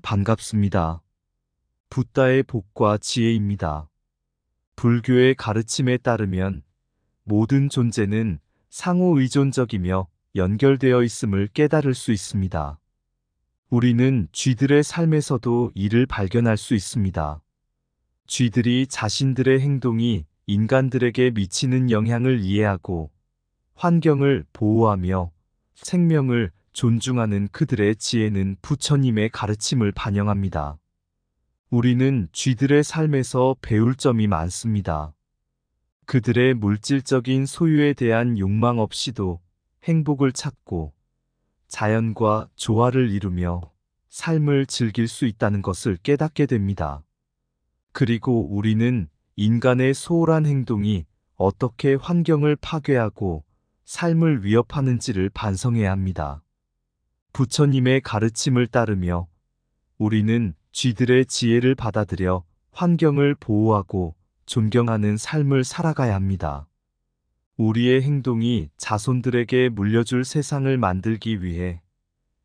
반갑습니다. 붓다의 복과 지혜입니다. 불교의 가르침에 따르면 모든 존재는 상호 의존적이며 연결되어 있음을 깨달을 수 있습니다. 우리는 쥐들의 삶에서도 이를 발견할 수 있습니다. 쥐들이 자신들의 행동이 인간들에게 미치는 영향을 이해하고 환경을 보호하며 생명을 존중하는 그들의 지혜는 부처님의 가르침을 반영합니다. 우리는 쥐들의 삶에서 배울 점이 많습니다. 그들의 물질적인 소유에 대한 욕망 없이도 행복을 찾고 자연과 조화를 이루며 삶을 즐길 수 있다는 것을 깨닫게 됩니다. 그리고 우리는 인간의 소홀한 행동이 어떻게 환경을 파괴하고 삶을 위협하는지를 반성해야 합니다. 부처님의 가르침을 따르며 우리는 쥐들의 지혜를 받아들여 환경을 보호하고 존경하는 삶을 살아가야 합니다. 우리의 행동이 자손들에게 물려줄 세상을 만들기 위해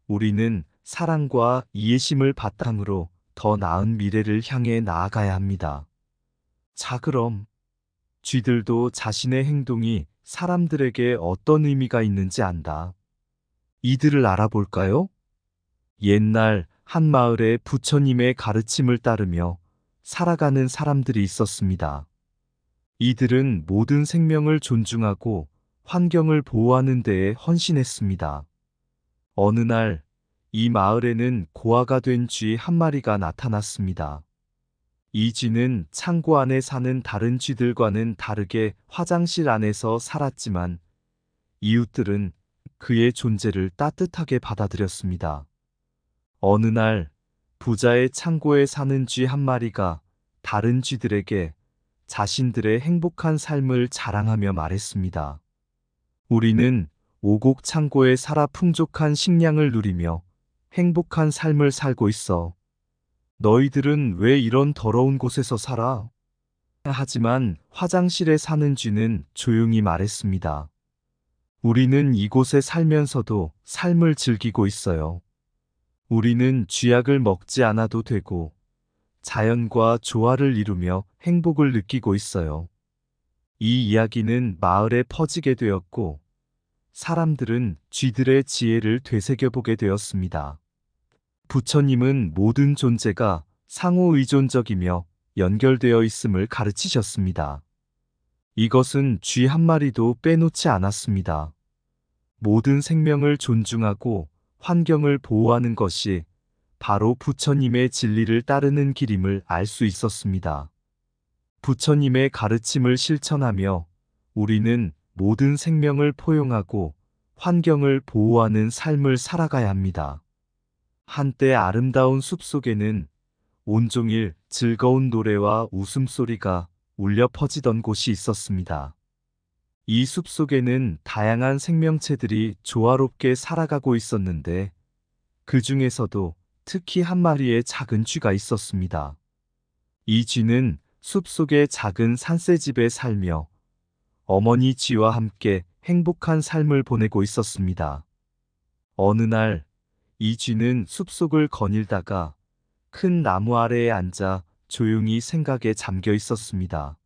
우리는 사랑과 이해심을 바탕으로 더 나은 미래를 향해 나아가야 합니다. 자, 그럼 쥐들도 자신의 행동이 사람들에게 어떤 의미가 있는지 안다. 이들을 알아볼까요? 옛날 한 마을에 부처님의 가르침을 따르며 살아가는 사람들이 있었습니다. 이들은 모든 생명을 존중하고 환경을 보호하는 데에 헌신했습니다. 어느 날, 이 마을에는 고아가 된 쥐 한 마리가 나타났습니다. 이 쥐는 창고 안에 사는 다른 쥐들과는 다르게 화장실 안에서 살았지만 이웃들은 그의 존재를 따뜻하게 받아들였습니다. 어느 날 부자의 창고에 사는 쥐 한 마리가 다른 쥐들에게 자신들의 행복한 삶을 자랑하며 말했습니다. 우리는 오곡 창고에 살아 풍족한 식량을 누리며 행복한 삶을 살고 있어. 너희들은 왜 이런 더러운 곳에서 살아? 하지만 화장실에 사는 쥐는 조용히 말했습니다. 우리는 이곳에 살면서도 삶을 즐기고 있어요. 우리는 쥐약을 먹지 않아도 되고 자연과 조화를 이루며 행복을 느끼고 있어요. 이 이야기는 마을에 퍼지게 되었고 사람들은 쥐들의 지혜를 되새겨보게 되었습니다. 부처님은 모든 존재가 상호 의존적이며 연결되어 있음을 가르치셨습니다. 이것은 쥐 한 마리도 빼놓지 않았습니다. 모든 생명을 존중하고 환경을 보호하는 것이 바로 부처님의 진리를 따르는 길임을 알 수 있었습니다. 부처님의 가르침을 실천하며 우리는 모든 생명을 포용하고 환경을 보호하는 삶을 살아가야 합니다. 한때 아름다운 숲속에는 온종일 즐거운 노래와 웃음소리가 울려 퍼지던 곳이 있었습니다. 이 숲속에는 다양한 생명체들이 조화롭게 살아가고 있었는데 그 중에서도 특히 한 마리의 작은 쥐가 있었습니다. 이 쥐는 숲속의 작은 산새집에 살며 어머니 쥐와 함께 행복한 삶을 보내고 있었습니다. 어느 날 이 쥐는 숲속을 거닐다가 큰 나무 아래에 앉아 조용히 생각에 잠겨 있었습니다.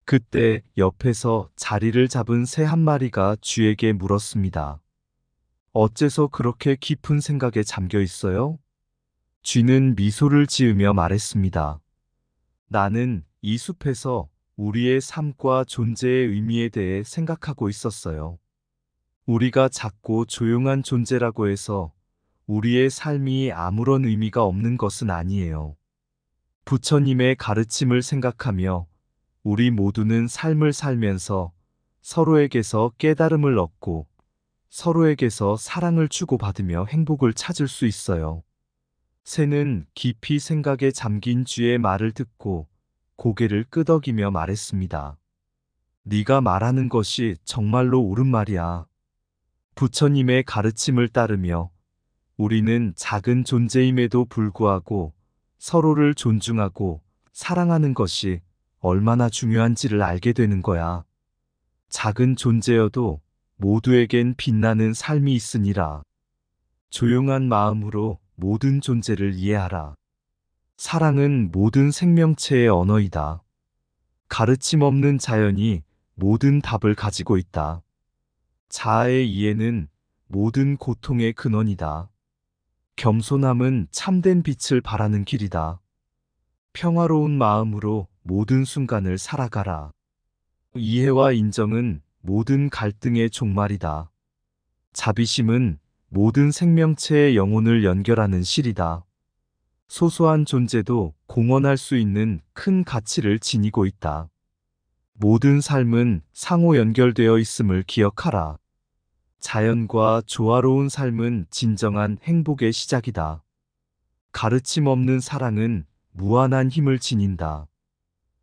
그때 옆에서 자리를 잡은 새 한 마리가 쥐에게 물었습니다. 어째서 그렇게 깊은 생각에 잠겨 있어요? 쥐는 미소를 지으며 말했습니다. 나는 이 숲에서 우리의 삶과 존재의 의미에 대해 생각하고 있었어요. 우리가 작고 조용한 존재라고 해서 우리의 삶이 아무런 의미가 없는 것은 아니에요. 부처님의 가르침을 생각하며 우리 모두는 삶을 살면서 서로에게서 깨달음을 얻고 서로에게서 사랑을 주고받으며 행복을 찾을 수 있어요. 새는 깊이 생각에 잠긴 쥐의 말을 듣고 고개를 끄덕이며 말했습니다. 네가 말하는 것이 정말로 옳은 말이야. 부처님의 가르침을 따르며 우리는 작은 존재임에도 불구하고 서로를 존중하고 사랑하는 것이 얼마나 중요한지를 알게 되는 거야. 작은 존재여도 모두에겐 빛나는 삶이 있으니라. 조용한 마음으로 모든 존재를 이해하라. 사랑은 모든 생명체의 언어이다. 가르침 없는 자연이 모든 답을 가지고 있다. 자아의 이해는 모든 고통의 근원이다. 겸손함은 참된 빛을 바라는 길이다. 평화로운 마음으로 모든 순간을 살아가라. 이해와 인정은 모든 갈등의 종말이다. 자비심은 모든 생명체의 영혼을 연결하는 실이다. 소소한 존재도 공헌할 수 있는 큰 가치를 지니고 있다. 모든 삶은 상호 연결되어 있음을 기억하라. 자연과 조화로운 삶은 진정한 행복의 시작이다. 가르침 없는 사랑은 무한한 힘을 지닌다.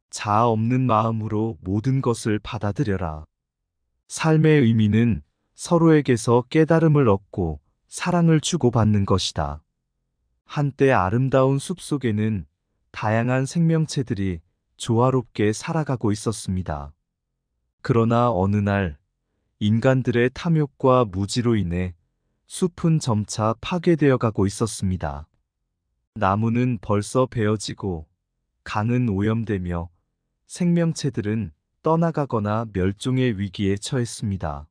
자아 없는 마음으로 모든 것을 받아들여라. 삶의 의미는 서로에게서 깨달음을 얻고 사랑을 주고받는 것이다. 한때 아름다운 숲속에는 다양한 생명체들이 조화롭게 살아가고 있었습니다. 그러나 어느 날 인간들의 탐욕과 무지로 인해 숲은 점차 파괴되어 가고 있었습니다. 나무는 벌써 베어지고 강은 오염되며 생명체들은 떠나가거나 멸종의 위기에 처했습니다.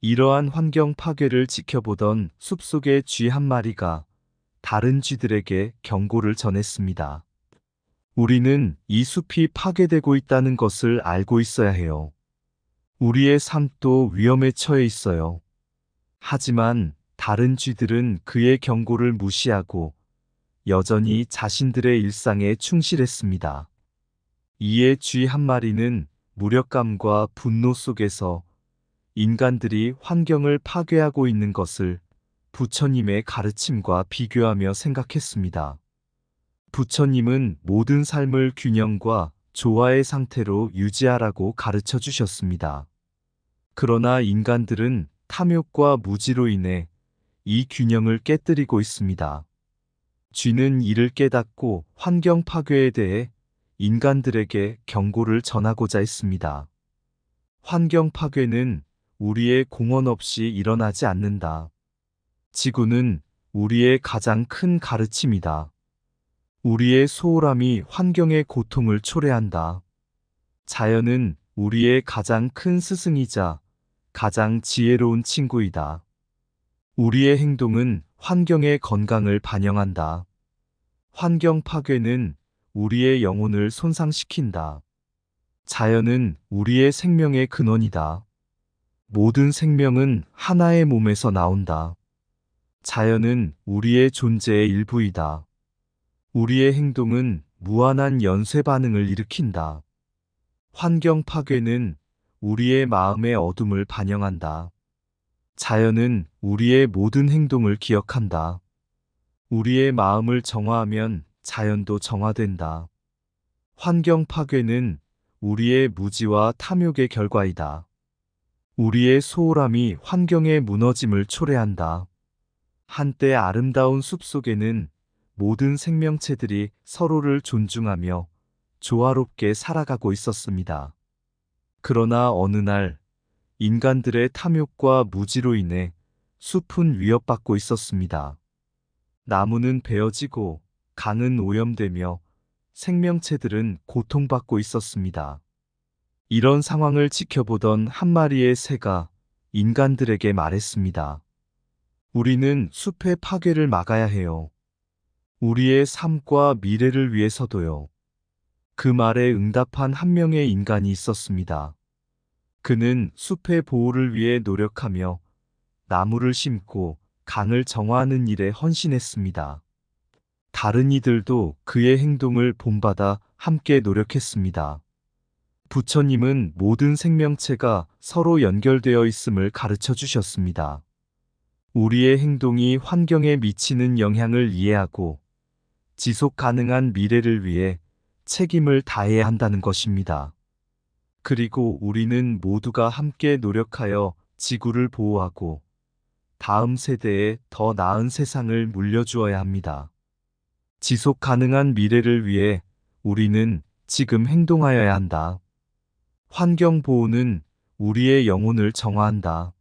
이러한 환경 파괴를 지켜보던 숲속의 쥐 한 마리가 다른 쥐들에게 경고를 전했습니다. 우리는 이 숲이 파괴되고 있다는 것을 알고 있어야 해요. 우리의 삶도 위험에 처해 있어요. 하지만 다른 쥐들은 그의 경고를 무시하고 여전히 자신들의 일상에 충실했습니다. 이에 쥐 한 마리는 무력감과 분노 속에서 인간들이 환경을 파괴하고 있는 것을 부처님의 가르침과 비교하며 생각했습니다. 부처님은 모든 삶을 균형과 조화의 상태로 유지하라고 가르쳐 주셨습니다. 그러나 인간들은 탐욕과 무지로 인해 이 균형을 깨뜨리고 있습니다. 쥐는 이를 깨닫고 환경 파괴에 대해 인간들에게 경고를 전하고자 했습니다. 환경 파괴는 우리의 공헌 없이 일어나지 않는다. 지구는 우리의 가장 큰 가르침이다. 우리의 소홀함이 환경의 고통을 초래한다. 자연은 우리의 가장 큰 스승이자 가장 지혜로운 친구이다. 우리의 행동은 환경의 건강을 반영한다. 환경 파괴는 우리의 영혼을 손상시킨다. 자연은 우리의 생명의 근원이다. 모든 생명은 하나의 몸에서 나온다. 자연은 우리의 존재의 일부이다. 우리의 행동은 무한한 연쇄 반응을 일으킨다. 환경 파괴는 우리의 마음의 어둠을 반영한다. 자연은 우리의 모든 행동을 기억한다. 우리의 마음을 정화하면 자연도 정화된다. 환경 파괴는 우리의 무지와 탐욕의 결과이다. 우리의 소홀함이 환경의 무너짐을 초래한다. 한때 아름다운 숲속에는 모든 생명체들이 서로를 존중하며 조화롭게 살아가고 있었습니다. 그러나 어느 날 인간들의 탐욕과 무지로 인해 숲은 위협받고 있었습니다. 나무는 베어지고 강은 오염되며 생명체들은 고통받고 있었습니다. 이런 상황을 지켜보던 한 마리의 새가 인간들에게 말했습니다. 우리는 숲의 파괴를 막아야 해요. 우리의 삶과 미래를 위해서도요. 그 말에 응답한 한 명의 인간이 있었습니다. 그는 숲의 보호를 위해 노력하며 나무를 심고 강을 정화하는 일에 헌신했습니다. 다른 이들도 그의 행동을 본받아 함께 노력했습니다. 부처님은 모든 생명체가 서로 연결되어 있음을 가르쳐 주셨습니다. 우리의 행동이 환경에 미치는 영향을 이해하고 지속 가능한 미래를 위해 책임을 다해야 한다는 것입니다. 그리고 우리는 모두가 함께 노력하여 지구를 보호하고 다음 세대에 더 나은 세상을 물려주어야 합니다. 지속 가능한 미래를 위해 우리는 지금 행동하여야 한다. 환경 보호는 우리의 영혼을 정화한다.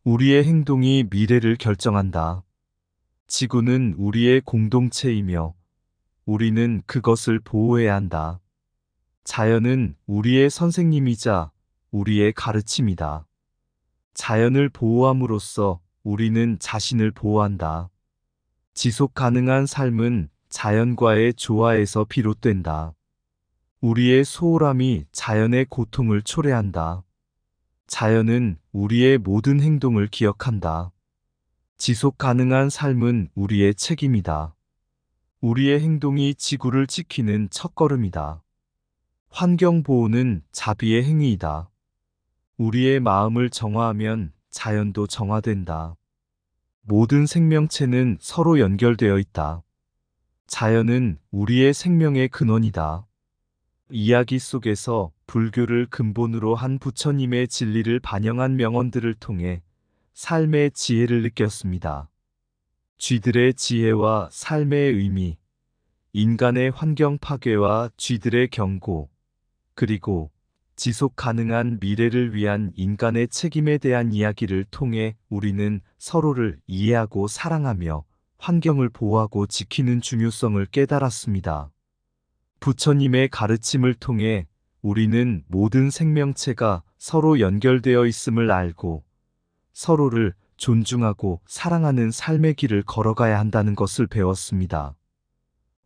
우리의 행동이 미래를 결정한다. 지구는 우리의 공동체이며 우리는 그것을 보호해야 한다. 자연은 우리의 선생님이자 우리의 가르침이다. 자연을 보호함으로써 우리는 자신을 보호한다. 지속 가능한 삶은 자연과의 조화에서 비롯된다. 우리의 소홀함이 자연의 고통을 초래한다. 자연은 우리의 모든 행동을 기억한다. 지속 가능한 삶은 우리의 책임이다. 우리의 행동이 지구를 지키는 첫걸음이다. 환경 보호는 자비의 행위이다. 우리의 마음을 정화하면 자연도 정화된다. 모든 생명체는 서로 연결되어 있다. 자연은 우리의 생명의 근원이다. 이야기 속에서 불교를 근본으로 한 부처님의 진리를 반영한 명언들을 통해 삶의 지혜를 느꼈습니다. 쥐들의 지혜와 삶의 의미, 인간의 환경 파괴와 쥐들의 경고, 그리고 지속 가능한 미래를 위한 인간의 책임에 대한 이야기를 통해 우리는 서로를 이해하고 사랑하며 환경을 보호하고 지키는 중요성을 깨달았습니다. 부처님의 가르침을 통해 우리는 모든 생명체가 서로 연결되어 있음을 알고 서로를 존중하고 사랑하는 삶의 길을 걸어가야 한다는 것을 배웠습니다.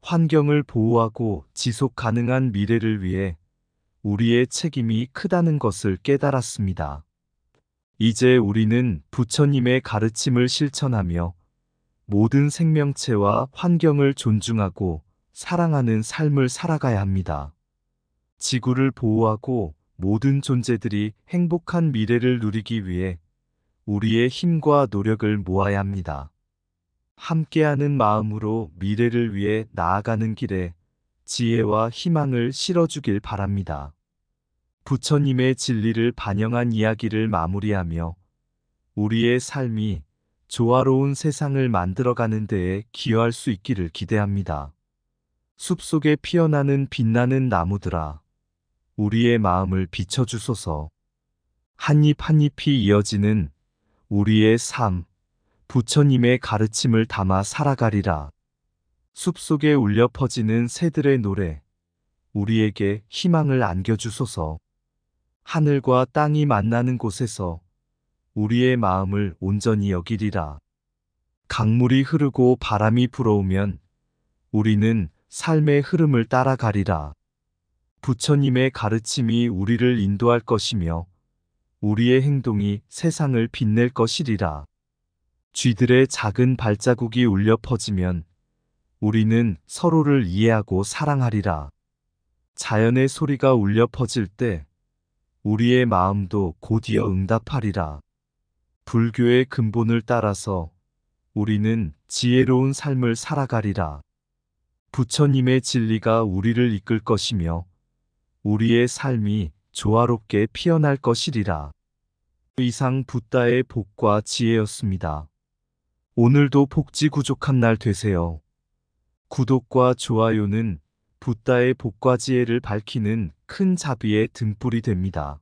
환경을 보호하고 지속 가능한 미래를 위해 우리의 책임이 크다는 것을 깨달았습니다. 이제 우리는 부처님의 가르침을 실천하며 모든 생명체와 환경을 존중하고 사랑하는 삶을 살아가야 합니다. 지구를 보호하고 모든 존재들이 행복한 미래를 누리기 위해 우리의 힘과 노력을 모아야 합니다. 함께하는 마음으로 미래를 위해 나아가는 길에 지혜와 희망을 실어주길 바랍니다. 부처님의 진리를 반영한 이야기를 마무리하며 우리의 삶이 조화로운 세상을 만들어가는 데에 기여할 수 있기를 기대합니다. 숲속에 피어나는 빛나는 나무들아, 우리의 마음을 비춰주소서. 한 잎 한 잎이 이어지는 우리의 삶, 부처님의 가르침을 담아 살아가리라. 숲속에 울려 퍼지는 새들의 노래, 우리에게 희망을 안겨주소서. 하늘과 땅이 만나는 곳에서 우리의 마음을 온전히 여기리라. 강물이 흐르고 바람이 불어오면 우리는 삶의 흐름을 따라가리라. 부처님의 가르침이 우리를 인도할 것이며 우리의 행동이 세상을 빛낼 것이리라. 쥐들의 작은 발자국이 울려 퍼지면 우리는 서로를 이해하고 사랑하리라. 자연의 소리가 울려 퍼질 때 우리의 마음도 곧이어 응답하리라. 불교의 근본을 따라서 우리는 지혜로운 삶을 살아가리라. 부처님의 진리가 우리를 이끌 것이며 우리의 삶이 조화롭게 피어날 것이리라. 이상 붓다의 복과 지혜였습니다. 오늘도 복지구족한 날 되세요. 구독과 좋아요는 붓다의 복과 지혜를 밝히는 큰 자비의 등불이 됩니다.